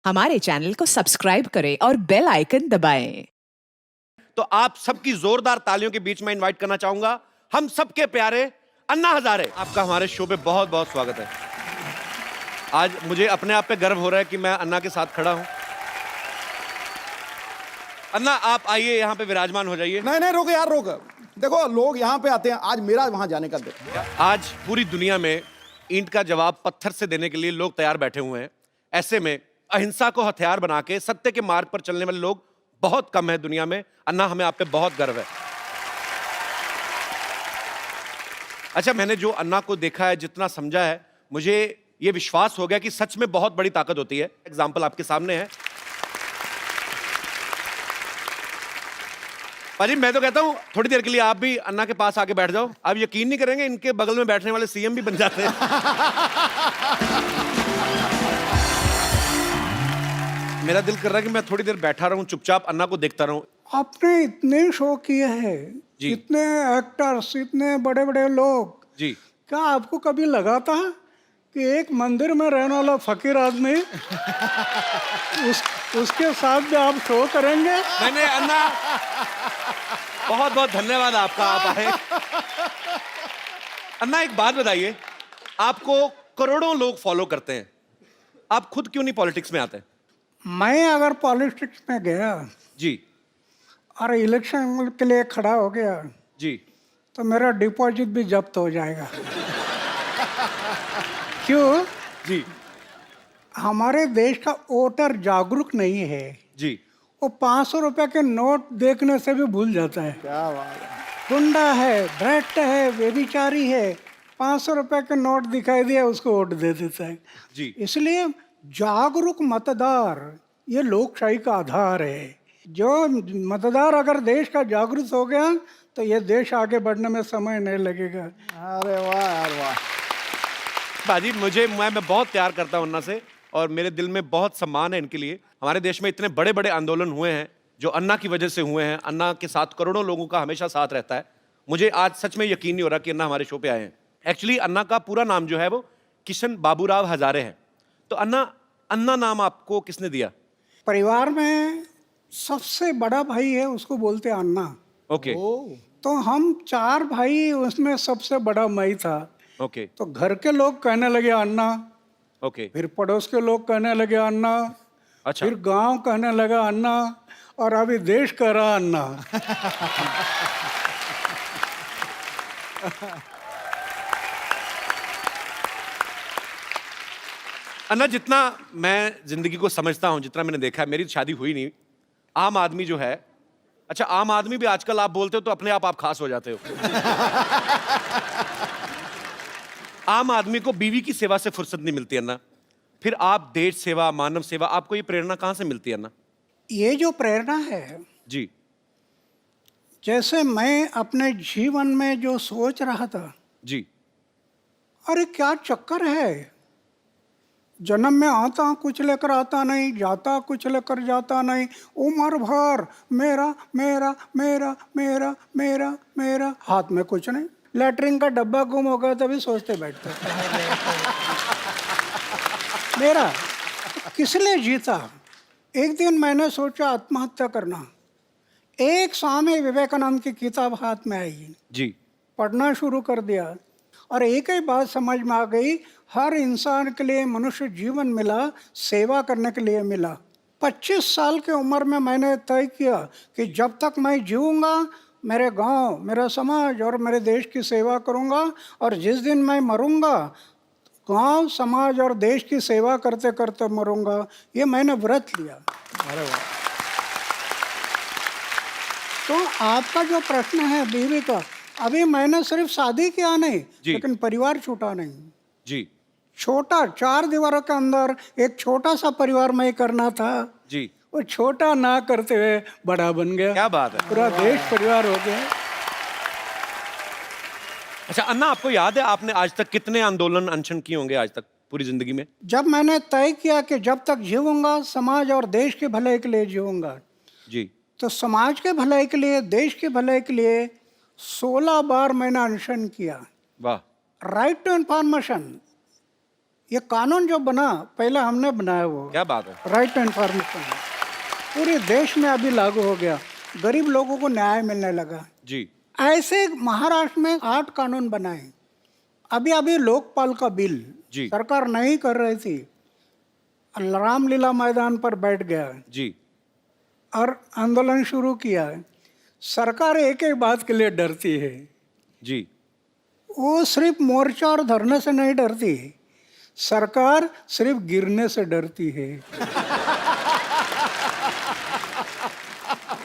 हमारे चैनल को सब्सक्राइब करें और बेल आइकन दबाएं। तो आप सबकी जोरदार तालियों के बीच में इनवाइट करना चाहूंगा हम सबके प्यारे अन्ना हजारे। आपका हमारे शो पे बहुत बहुत स्वागत है। आज मुझे अपने आप पे गर्व हो रहा है कि मैं अन्ना के साथ खड़ा हूं। अन्ना आप आइए, यहां पे विराजमान हो जाइए। नहीं रोक यार, रोक। देखो लोग यहाँ पे आते हैं, आज मेरा वहां जाने का दिन। आज पूरी दुनिया में ईंट का जवाब पत्थर से देने के लिए लोग तैयार बैठे हुए हैं। ऐसे में अहिंसा को हथियार बना के सत्य के मार्ग पर चलने वाले लोग बहुत कम है दुनिया में। अन्ना, हमें आप पे बहुत गर्व है। अच्छा, मैंने जो अन्ना को देखा है, जितना समझा है, मुझे ये विश्वास हो गया कि सच में बहुत बड़ी ताकत होती है। एग्जाम्पल आपके सामने है। पाजी, मैं तो कहता हूं थोड़ी देर के लिए आप भी अन्ना के पास आके बैठ जाओ। आप यकीन नहीं करेंगे, इनके बगल में बैठने वाले सीएम भी बन जाते हैं। मेरा दिल कर रहा है कि मैं थोड़ी देर बैठा रहूं, चुपचाप अन्ना को देखता रहूं। आपने इतने शो किए हैं, जी। इतने एक्टर्स, इतने बड़े बड़े लोग, जी। क्या आपको कभी लगा था कि एक मंदिर में रहने वाला फकीर आदमी उसके साथ भी आप शो करेंगे? मैंने अन्ना, बहुत बहुत धन्यवाद आपका, आप आए। अन्ना, एक बात बताइए, आपको करोड़ों लोग फॉलो करते हैं, आप खुद क्यों नहीं पॉलिटिक्स में आते? मैं अगर पॉलिटिक्स में गया जी। और इलेक्शन के लिए खड़ा हो गया जी। तो मेरा डिपॉजिट भी जब्त हो जाएगा। क्यों? जी। हमारे देश का वोटर जागरूक नहीं है। जी। वो 500 रुपए के नोट देखने से भी भूल जाता है। क्या बात है। गुंडा है, भ्रष्ट है, व्यभिचारी है, 500 रुपए के नोट दिखाई दिया उसको वोट दे देता है। जी। इसलिए जागरूक मतदार ये लोकशाही का आधार है। जो मतदार अगर देश का जागरूक हो गया तो ये देश आगे बढ़ने में समय नहीं लगेगा। अरे वाह यार, वाह। बाजी, मैं बहुत प्यार करता हूं अन्ना से, और मेरे दिल में बहुत सम्मान है इनके लिए। हमारे देश में इतने बड़े बड़े आंदोलन हुए हैं जो अन्ना की वजह से हुए हैं। अन्ना के साथ करोड़ों लोगों का हमेशा साथ रहता है। मुझे आज सच में यकीन नहीं हो रहा कि अन्ना हमारे शो पे आए हैं। एक्चुअली अन्ना का पूरा नाम जो है वो किशन बाबूराव हजारे है। तो अन्ना नाम आपको किसने दिया? परिवार में सबसे बड़ा भाई है, उसको बोलते हैं अन्ना। ओके। तो हम 4 भाई, उसमें सबसे बड़ा मैं था। ओके। तो घर के लोग कहने लगे अन्ना, ओके। फिर पड़ोस के लोग कहने लगे अन्ना, अच्छा। फिर गांव कहने लगा अन्ना, और अभी देश कह रहा अन्ना। अन्ना, जितना मैं जिंदगी को समझता हूं, जितना मैंने देखा है, मेरी शादी हुई नहीं, आम आदमी जो है, अच्छा आम आदमी भी आजकल आप बोलते हो तो अपने आप खास हो जाते हो। आम आदमी को बीवी की सेवा से फुर्सत नहीं मिलती अन्ना, फिर आप देश सेवा, मानव सेवा, आपको ये प्रेरणा कहां से मिलती है अन्ना? ये जो प्रेरणा है, जी। जैसे मैं अपने जीवन में जो सोच रहा था, जी। अरे क्या चक्कर है, जन्म में आता कुछ लेकर आता नहीं, जाता कुछ लेकर जाता नहीं, उम्र भर मेरा मेरा मेरा मेरा मेरा मेरा, हाथ में कुछ नहीं, लेटरिन का डब्बा गुम हो गया तभी सोचते बैठते। मेरा किस लिए जीता? एक दिन मैंने सोचा आत्महत्या करना। एक स्वामी विवेकानंद की किताब हाथ में आई, जी। पढ़ना शुरू कर दिया, और एक ही बात समझ में आ गई, हर इंसान के लिए मनुष्य जीवन मिला सेवा करने के लिए मिला। 25 साल की उम्र में मैंने तय किया कि जब तक मैं जीऊँगा मेरे गांव, मेरा समाज और मेरे देश की सेवा करूंगा, और जिस दिन मैं मरूंगा गांव, समाज और देश की सेवा करते करते मरूंगा। ये मैंने व्रत लिया। अरे वाह। तो आपका जो प्रश्न है बीवी का, अभी मैंने सिर्फ शादी किया नहीं, लेकिन परिवार छूटा नहीं। जी। छोटा 4 दीवारों के अंदर एक छोटा सा परिवार मैं करना था, जी। वो छोटा ना करते हुए बड़ा बन गया। क्या बात है। पूरा देश परिवार हो गया। अच्छा अन्ना, आपको याद है आपने आज तक कितने आंदोलन अनशन किए होंगे आज तक पूरी जिंदगी में? जब मैंने तय किया कि जब तक जीऊंगा समाज और देश के भलाई के लिए जीऊंगा, जी। तो समाज के भलाई के लिए, देश के भलाई के लिए 16 बार मैंने अनशन किया। वाह। राइट टू इन्फॉर्मेशन, ये कानून जो बना पहले हमने बनाया वो, क्या बात है। राइट टू इन्फॉर्मेशन, पूरे देश में अभी लागू हो गया, गरीब लोगों को न्याय मिलने लगा। जी ऐसे महाराष्ट्र में 8 कानून बनाए। अभी अभी लोकपाल का बिल जी। सरकार नहीं कर रही थी, रामलीला मैदान पर बैठ गया जी और आंदोलन शुरू किया। सरकार एक ही बात के लिए डरती है, जी वो सिर्फ मोर्चा और धरने से नहीं डरती, सरकार सिर्फ गिरने से डरती है।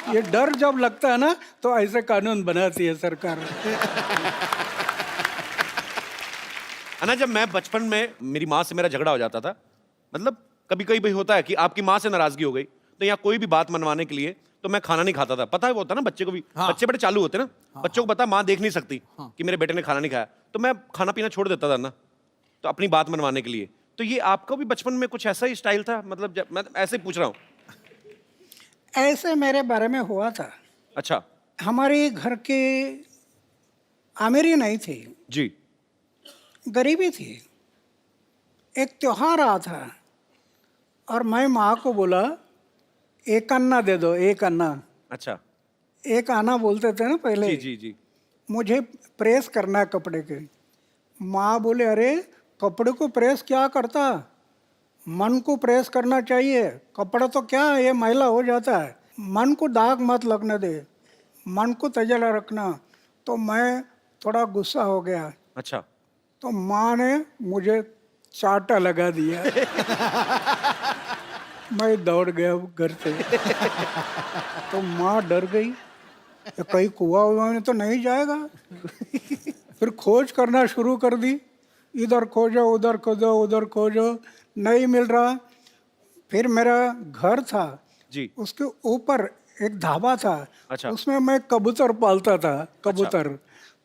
ये डर जब लगता है ना तो ऐसे कानून बनाती है सरकार। अन्ना, जब मैं बचपन में मेरी माँ से मेरा झगड़ा हो जाता था, मतलब कभी कभी भाई होता है कि आपकी माँ से नाराजगी हो गई, तो यहाँ कोई भी बात मनवाने के लिए तो मैं खाना नहीं खाता था। पता है वो होता है ना, बच्चे को भी, बच्चे बड़े चालू होते हैं ना, बच्चों को पता माँ देख नहीं सकती कि मेरे बेटे ने खाना नहीं खाया, तो मैं खाना पीना छोड़ देता था ना, तो अपनी बात मनवाने के लिए। तो ये आपका भी बचपन में कुछ ऐसा ही स्टाइल था? मतलब जब मैं ऐसे ही पूछ रहा हूँ। ऐसे मेरे बारे में हुआ था। अच्छा हमारे घर के अमीरी नहीं थी, जी गरीबी थी। एक त्योहार आ था और मैं माँ को बोला एक अन्ना दे दो, एक अन्ना। अच्छा एक आना बोलते थे ना पहले। जी जी जी मुझे प्रेस करना है कपड़े के। माँ बोले अरे कपड़े को प्रेस क्या करता, मन को प्रेस करना चाहिए, कपड़ा तो क्या है ये मैला हो जाता है, मन को दाग मत लगने दे, मन को तजला रखना। तो मैं थोड़ा गुस्सा हो गया, अच्छा तो माँ ने मुझे चाटा लगा दिया। मैं दौड़ गया घर से। तो माँ डर गई, ये कहीं कुआं वुआ में तो नहीं जाएगा। फिर खोज करना शुरू कर दी, इधर खोजो उधर खोजो उधर खोजो, नहीं मिल रहा। फिर मेरा घर था, जी उसके ऊपर एक ढाबा था, अच्छा। उसमें मैं कबूतर पालता था, कबूतर।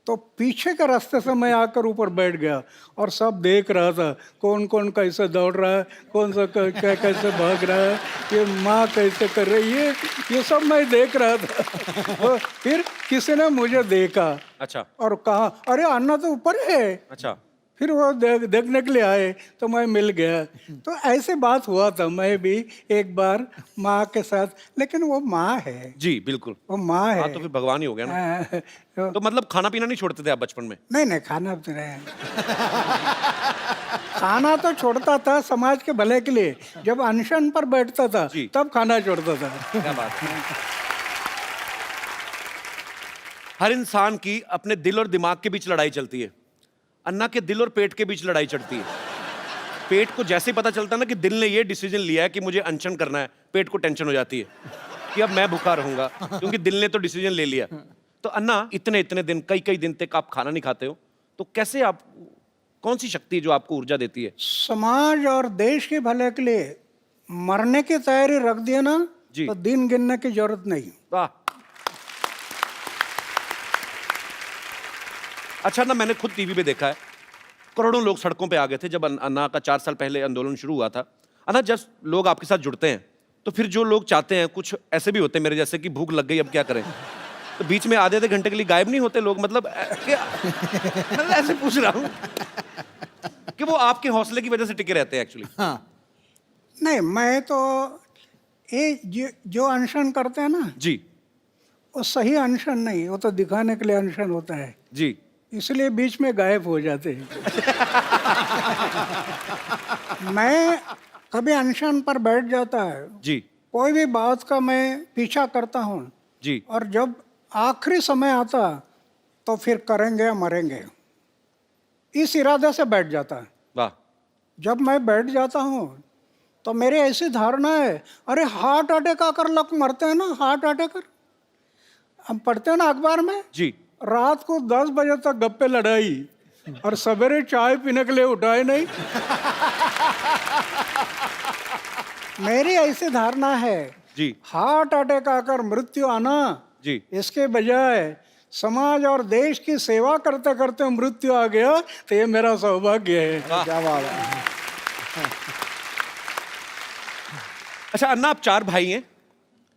तो पीछे के रास्ते से मैं आकर ऊपर बैठ गया और सब देख रहा था, कौन कौन कैसे दौड़ रहा है, कौन सा कैसे भाग रहा है, ये माँ कैसे कर रही है, ये सब मैं देख रहा था। और फिर किसी ने मुझे देखा अच्छा और कहा अरे अन्ना तो ऊपर है। अच्छा फिर वो देखने के लिए आए तो मैं मिल गया। तो ऐसे बात हुआ था मैं भी एक बार माँ के साथ, लेकिन वो माँ है, जी बिल्कुल। वो माँ हाँ है। तो फिर भगवान ही हो गया ना। तो तो मतलब खाना पीना नहीं छोड़ते थे आप बचपन में? नहीं नहीं, खाना तो नहीं। खाना तो छोड़ता था समाज के भले के लिए, जब अनशन पर बैठता था जी। तब खाना छोड़ता था। क्या बात है। हर इंसान की अपने दिल और दिमाग के बीच लड़ाई चलती है। अन्ना के दिल और पेट के बीच लड़ाई चलती है। पेट को जैसे ही पता चलता है ना कि दिल ने ये डिसीजन लिया है कि मुझे अनशन करना है, पेट को टेंशन हो जाती है कि अब मैं भूखा रहूंगा, क्योंकि दिल ने तो डिसीजन ले लिया। तो अन्ना, इतने इतने दिन, कई कई दिन तक आप खाना नहीं खाते हो, तो कैसे आप, कौन सी शक्ति जो आपको ऊर्जा देती है? समाज और देश के भले के लिए मरने की तैयारी रख दिया ना जी। तो दिन गिनने की जरूरत नहीं। वाह। अच्छा ना, मैंने खुद टीवी पे देखा है, करोड़ों लोग सड़कों पे आ गए थे जब अन्ना का 4 साल पहले आंदोलन शुरू हुआ था। अन्ना, जब लोग आपके साथ जुड़ते हैं तो फिर जो लोग चाहते हैं, कुछ ऐसे भी होते हैं मेरे जैसे कि भूख लग गई अब क्या करें, तो बीच में आधे घंटे के लिए गायब नहीं होते लोग, मतलब मैं ऐसे पूछ रहा हूँ कि वो आपके हौसले की वजह से टिके रहते हैं एक्चुअली। हाँ नहीं, मैं तो ये जो अनशन करते हैं ना, जी वो सही अनशन नहीं, वो तो दिखाने के लिए अनशन होता है, जी इसलिए बीच में गायब हो जाते हैं। मैं कभी अनशन पर बैठ जाता है, जी कोई भी बात का मैं पीछा करता हूँ, जी और जब आखिरी समय आता तो फिर करेंगे मरेंगे, इस इरादे से बैठ जाता है। वाह। जब मैं बैठ जाता हूँ तो मेरी ऐसी धारणा है, अरे हार्ट अटैक आकर लोग मरते हैं ना, हार्ट अटैक, हम पढ़ते हैं ना अखबार में, जी रात को 10 बजे तक गप्पे लड़ाई और सवेरे चाय पीने के लिए उठाए नहीं। मेरी ऐसी धारणा है, जी हार्ट अटैक आकर मृत्यु आना, जी इसके बजाय समाज और देश की सेवा करते करते मृत्यु आ गया तो ये मेरा सौभाग्य है। क्या बात है। अच्छा अन्ना, आप 4 भाई हैं,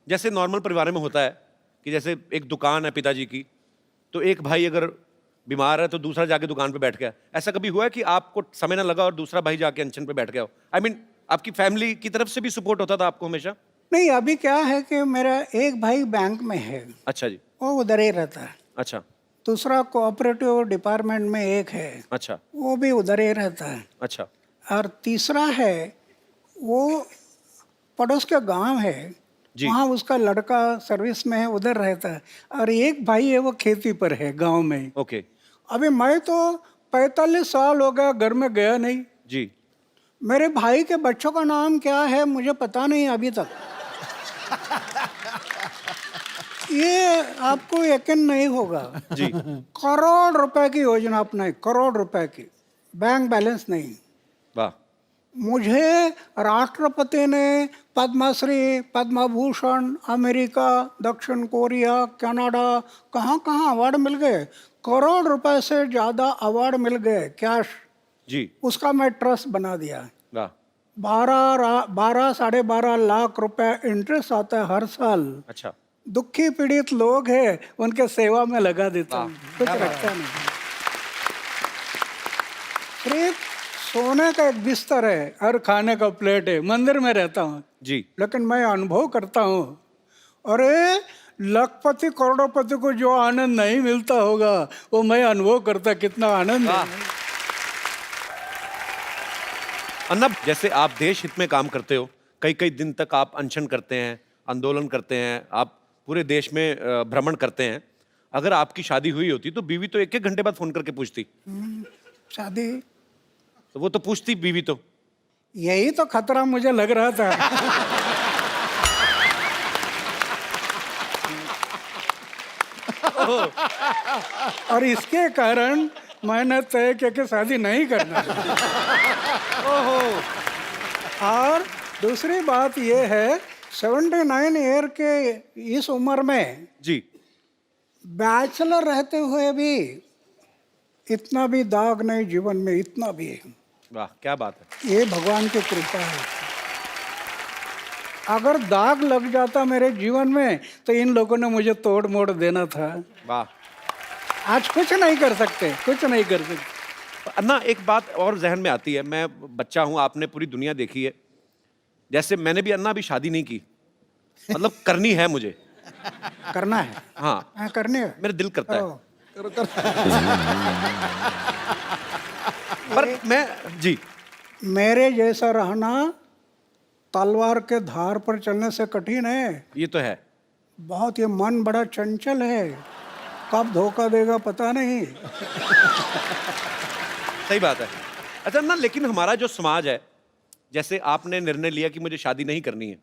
जैसे नॉर्मल परिवार में होता है कि जैसे एक दुकान है पिताजी की, तो एक भाई अगर बीमार है तो दूसरा जाके दुकान पे बैठ गया। ऐसा कभी हुआ है कि आपको समय ना लगा और दूसरा भाई जाके अनशन पे बैठ गया हो? आई मीन आपकी फैमिली की तरफ से भी सपोर्ट होता था आपको हमेशा? नहीं, अभी क्या है कि मेरा एक भाई बैंक में है, अच्छा जी। वो उधर ही रहता है। अच्छा दूसरा कोऑपरेटिव डिपार्टमेंट में एक है, अच्छा वो भी उधर ही रहता है। अच्छा और तीसरा है, वो पड़ोस के गांव है, जी। वहाँ उसका लड़का सर्विस में है, उधर रहता है। और एक भाई है, वो खेती पर है गांव में। ओके अभी मैं तो 45 साल हो गया घर में गया नहीं। जी। मेरे भाई के बच्चों का नाम क्या है मुझे पता नहीं अभी तक। ये आपको यकीन नहीं होगा जी। करोड़ रुपए की योजना अपनाई, करोड़ रुपए की, बैंक बैलेंस नहीं। वाह। मुझे राष्ट्रपति ने पद्मश्री, पद्म भूषण, अमेरिका, दक्षिण कोरिया, कनाडा, कहाँ कहाँ अवार्ड मिल गए। करोड़ रुपए से ज़्यादा अवार्ड मिल गए कैश। जी। उसका मैं ट्रस्ट बना दिया। वाह। 12-12.5 लाख रुपए इंटरेस्ट आता है हर साल। अच्छा। दुखी पीड़ित लोग हैं, उनके सेवा में लगा देता हूँ, कुछ रखता नहीं। सिर्फ सोने का एक बिस्तर है और खाने का प्लेट है, मंदिर में रहता हूँ जी। लेकिन मैं अनुभव करता हूँ, अरे लखपति करोड़पति को जो आनंद नहीं मिलता होगा वो मैं अनुभव करता, कितना आनंद है। अन्ना, जैसे आप देश हित में काम करते हो, कई कई दिन तक आप अनशन करते हैं, आंदोलन करते हैं, आप पूरे देश में भ्रमण करते हैं। अगर आपकी शादी हुई होती तो बीवी तो 1-1 घंटे बाद फोन करके पूछती। शादी तो वो तो पूछती बीवी तो। यही तो खतरा मुझे लग रहा था। और इसके कारण मैंने तय किया कि शादी नहीं करना। और दूसरी बात यह है, 79 ईयर के इस उम्र में जी। बैचलर रहते हुए भी इतना भी दाग नहीं जीवन में, इतना भी। वाह, क्या बात है। ये भगवान की कृपा है। अगर दाग लग जाता मेरे जीवन में तो इन लोगों ने मुझे तोड़ मोड़ देना था। वाह। आज कुछ नहीं कर सकते, कुछ नहीं कर सकते। अन्ना, एक बात और जहन में आती है, मैं बच्चा हूं, आपने पूरी दुनिया देखी है। जैसे मैंने भी अन्ना अभी शादी नहीं की, मतलब करनी है मुझे। करना है? हाँ, करनी है। मेरा दिल करता है। ओ, पर मैं जी। मेरे जैसा रहना तलवार के धार पर चलने से कठिन है। ये तो है। बहुत, ये मन बड़ा चंचल है, कब धोखा देगा पता नहीं। सही बात है। अच्छा ना, लेकिन हमारा जो समाज है, जैसे आपने निर्णय लिया कि मुझे शादी नहीं करनी है,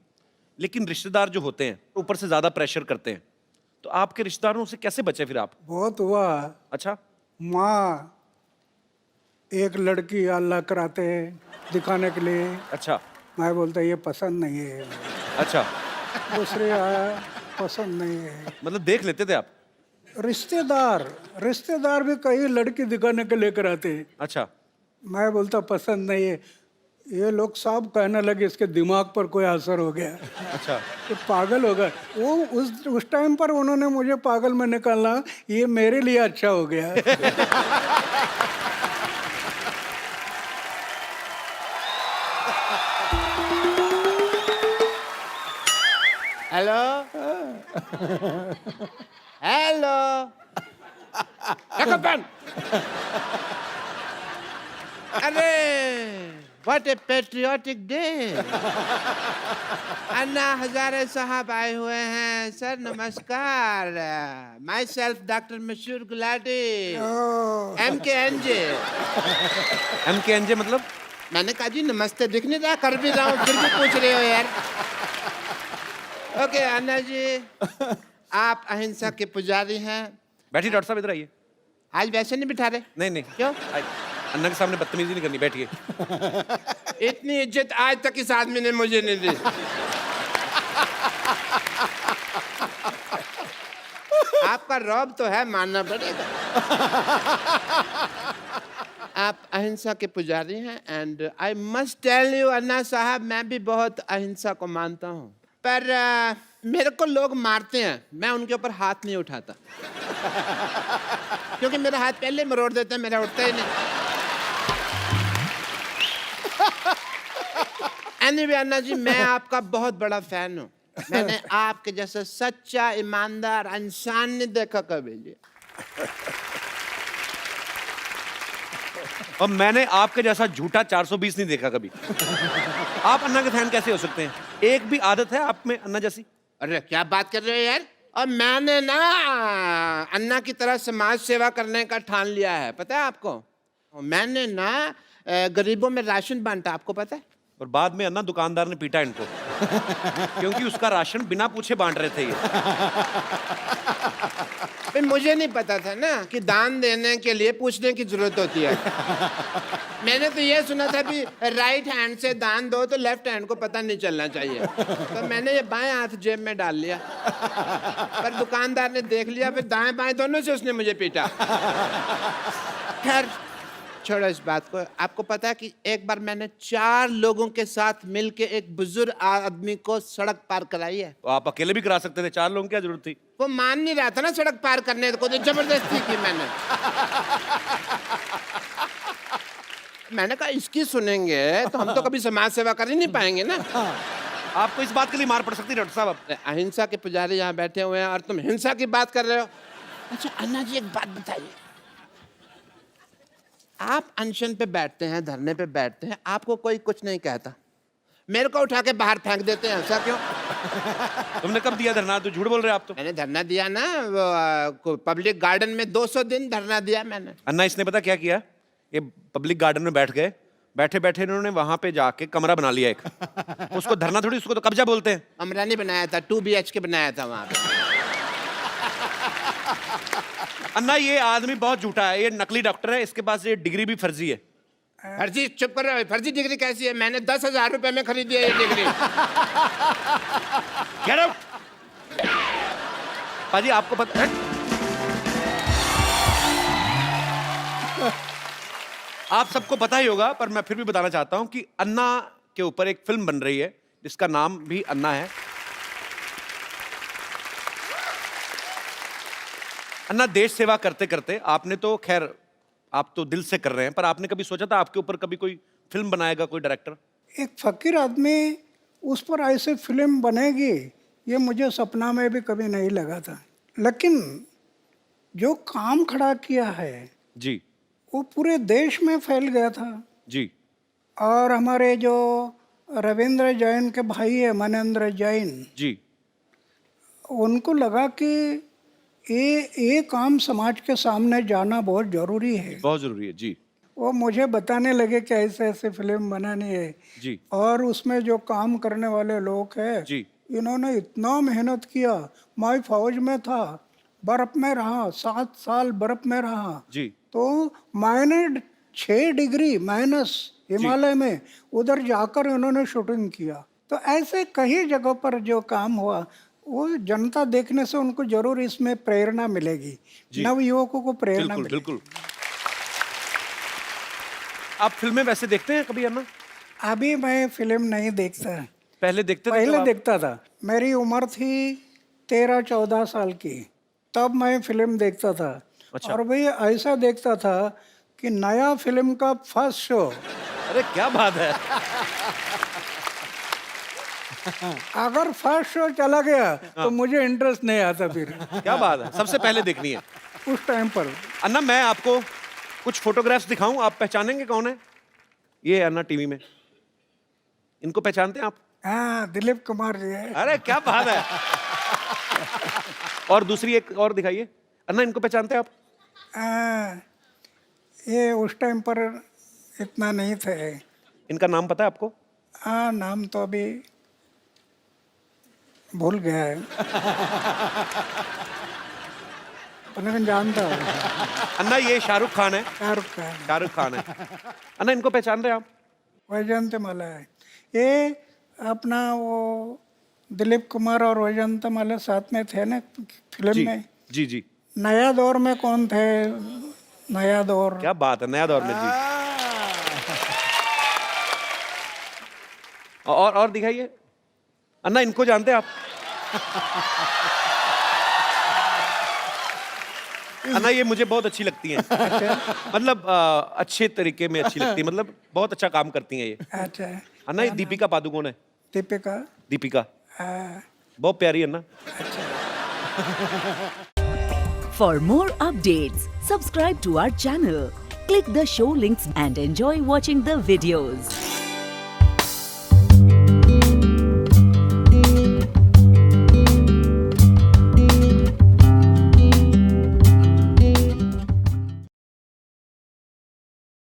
लेकिन रिश्तेदार जो होते हैं ऊपर से ज्यादा प्रेशर करते हैं, तो आपके रिश्तेदारों से कैसे बचे फिर आप? बहुत हुआ। अच्छा। माँ एक लड़की अल्लाह कराते हैं दिखाने के लिए, अच्छा। मैं बोलता ये पसंद नहीं है। अच्छा, दूसरे आया, पसंद नहीं है। मतलब देख लेते थे आप? रिश्तेदार भी कई लड़की दिखाने के लेकर आते हैं। अच्छा। मैं बोलता पसंद नहीं है। ये लोग सब कहने लगे इसके दिमाग पर कोई असर हो गया, अच्छा। ये पागल हो गया। वो उस टाइम पर उन्होंने मुझे पागल में निकाला, ये मेरे लिए अच्छा हो गया। Hello hello pen. अरे what a patriotic day. Anna Hazare साहब आए हुए हैं। सर नमस्कार। माई सेल्फ डॉक्टर मशहूर गुलाटी, MKNJ। MKNJ मतलब? मैंने कहा जी नमस्ते, दिख नहीं रहा, कर भी रहा हूँ फिर भी पूछ रहे हो यार। ओके अन्ना जी, आप अहिंसा के पुजारी हैं। बैठिए डॉक्टर साहब, इधर आइए। आज वैसे नहीं बिठा रहे? नहीं नहीं, क्यों? अन्ना के सामने बदतमीजी नहीं करनी, बैठिए। इतनी इज्जत आज तक इस आदमी ने मुझे नहीं दी। आपका रौब तो है, मानना पड़ेगा। आप अहिंसा के पुजारी हैं and I must tell you Anna Sahab, मैं भी बहुत अहिंसा को मानता हूँ, पर मेरे को लोग मारते हैं, मैं उनके ऊपर हाथ नहीं उठाता क्योंकि मेरा हाथ पहले मरोड़ देते हैं, मेरा उठता ही नहीं। एनीवे अन्ना जी, मैं आपका बहुत बड़ा फैन हूँ। मैंने आपके जैसा सच्चा ईमानदार इंसान नहीं देखा कभी जी। और मैंने आपके जैसा झूठा 420 नहीं देखा कभी। आप अन्ना के फैन कैसे हो सकते हैं? एक भी आदत है आप में अन्ना जैसी? अरे क्या बात कर रहे हो यार। और मैंने ना अन्ना की तरह समाज सेवा करने का ठान लिया है, पता है आपको। मैंने ना गरीबों में राशन बांटा, आपको पता है। और बाद में अन्ना दुकानदार ने पीटा इनको क्योंकि उसका राशन बिना पूछे बांट रहे थे ये। भाई मुझे नहीं पता था ना कि दान देने के लिए पूछने की जरूरत होती है। मैंने तो ये सुना था कि राइट हैंड से दान दो तो लेफ्ट हैंड को पता नहीं चलना चाहिए, तो मैंने ये बाएं हाथ जेब में डाल लिया। पर दुकानदार ने देख लिया, फिर दाएं बाएं दोनों से उसने मुझे पीटा। खैर छोड़ो इस बात को। आपको पता है कि एक बार मैंने 4 लोगों के साथ मिलके एक बुजुर्ग आदमी को सड़क पार कराई है। तो आप अकेले भी करा सकते थे, 4 लोगों की क्या जरूरत थी? वो मान नहीं रहा था ना सड़क पार करने को, तो जबरदस्ती की मैंने। मैंने कहा इसकी सुनेंगे तो हम तो कभी समाज सेवा कर ही नहीं पाएंगे ना। आपको इस बात के लिए मार पड़ सकती है डॉक्टर साहब। आप अहिंसा के पुजारी यहाँ बैठे हुए हैं और तुम हिंसा की बात कर रहे हो। अच्छा अन्ना जी एक बात बताइए, आप अनशन पे बैठते हैं, धरने पे बैठते हैं, आपको कोई कुछ नहीं कहता, मेरे को उठा के बाहर फेंक देते हैं, ऐसा क्यों? तुमने कब दिया धरना? तो झूठ बोल रहे हो आप तो। मैंने धरना दिया ना पब्लिक गार्डन में, 200 दिन धरना दिया मैंने। अन्ना इसने पता क्या किया? ये पब्लिक गार्डन में बैठ गए, बैठे बैठे इन्होंने वहां पे जाके कमरा बना लिया एक। उसको धरना थोड़ी, उसको तो कब्जा बोलते हैं। कमरा नहीं बनाया था, 2 BHK बनाया था वहां पे। अन्ना ये आदमी बहुत झूठा है, ये नकली डॉक्टर है, इसके पास ये डिग्री भी फर्जी है। फर्जी? चुप कर रहे हो, फर्जी डिग्री कैसी है? मैंने 10,000 रुपए में खरीदी है ये डिग्री। Get out! पाजी आपको पता है, आप सबको पता ही होगा, पर मैं फिर भी बताना चाहता हूं कि अन्ना के ऊपर एक फिल्म बन रही है जिसका नाम भी अन्ना है। अन्ना देश सेवा करते करते आपने तो खैर आप तो दिल से कर रहे हैं, पर आपने कभी सोचा था आपके ऊपर कभी कोई फिल्म बनाएगा कोई डायरेक्टर? एक फकीर आदमी उस पर ऐसे फिल्म बनेगी ये मुझे सपना में भी कभी नहीं लगा था। लेकिन जो काम खड़ा किया है जी वो पूरे देश में फैल गया था। जी। और हमारे जो रविंद्र जैन के भाई है मनेंद्र जैन जी। उनको लगा कि ये काम समाज के सामने जाना बहुत ज़रूरी है। बहुत जरूरी है जी। वो मुझे बताने लगे कि ऐसे ऐसे फिल्म बनानी है जी। और उसमें जो काम करने वाले लोग हैं जी। इन्होंने इतना मेहनत किया। मैं फौज में था, बर्फ में रहा, 7 साल बर्फ में रहा, जी। तो मैंने 6 डिग्री माइनस हिमालय में उधर जाकर इन्होंने शूटिंग किया। तो ऐसे कई जगहों पर जो काम हुआ वो जनता देखने से उनको जरूर इसमें प्रेरणा मिलेगी, नव युवकों को प्रेरणा बिल्कुल मिलेगी। बिल्कुल। आप फिल्में वैसे देखते हैं कभी अन्ना? अभी मैं फिल्म नहीं देखता, पहले देखते थे? पहले देखता था। मेरी उम्र थी 13-14 साल की, तब मैं फिल्म देखता था। अच्छा। और भाई ऐसा देखता था कि नया फिल्म का फर्स्ट शो, अरे क्या बात है। अगर फर्स्ट शो चला गया तो मुझे इंटरेस्ट नहीं आता फिर। क्या बात है, सबसे पहले देखनी है उस टाइम पर। अन्ना मैं आपको कुछ फोटोग्राफ्स दिखाऊं, आप पहचानेंगे कौन है? ये अन्ना टीवी में, इनको पहचानते हैं आप? हाँ, दिलीप कुमार जी है। अरे क्या बात है। और दूसरी एक और दिखाइए। अन्ना इनको पहचानते हैं आप? ये उस टाइम पर इतना नहीं थे। इनका नाम पता है आपको? हाँ, नाम तो अभी भूल गया है लेकिन जानता हूँ। अन्ना ये शाहरुख खान है। शाहरुख खान। शाहरुख खान है। अन्ना इनको पहचान रहे हैं आप? वैजयंती माला है ये अपना, वो दिलीप कुमार और वैजयंती माला साथ में थे ना फिल्म जी में। जी जी। नया दौर में कौन थे? नया दौर। क्या बात है, नया दौर में जी। और दिखाइए। अन्ना इनको जानते हैं आप? अन्ना ये मुझे बहुत अच्छी लगती हैं। मतलब अच्छे तरीके में अच्छी लगती है, मतलब बहुत अच्छा काम करती हैं ये। अच्छा अन्ना ये दीपिका पादुकोण है। दीपिका दीपिका हाँ, बहुत प्यारी है अन्ना। For more updates, subscribe to our channel, click the show links and enjoy watching the videos.